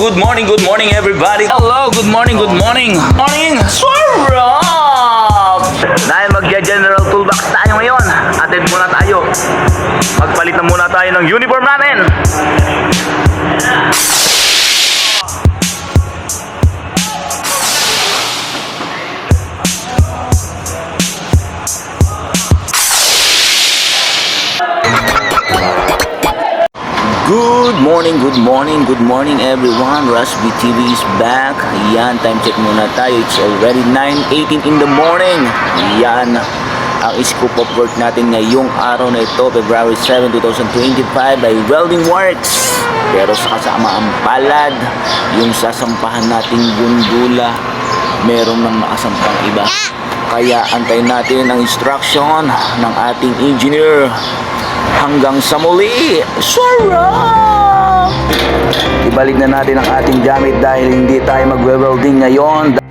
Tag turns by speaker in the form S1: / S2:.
S1: good morning everybody. Hello, good morning. Morning, Swarap! Dahil magja-general toolbox tayo ngayon, attend muna tayo. Magpalit na muna tayo ng uniform natin. Good morning everyone. Rasby TV is back. Yan, time check muna tayo. It's already 9:18 in the morning. Yan, ang scoop of work natin ngayong araw na ito, February 7, 2025 by Welding Works. Pero sa kasama ang palad, yung sasampahan nating gundula, meron nang nakasampang iba. Kaya antayin natin ang instruction ng ating engineer. Hanggang sa muli, Sarap! Ibalik na natin ang ating gamit dahil hindi tayo magwe-welding ngayon.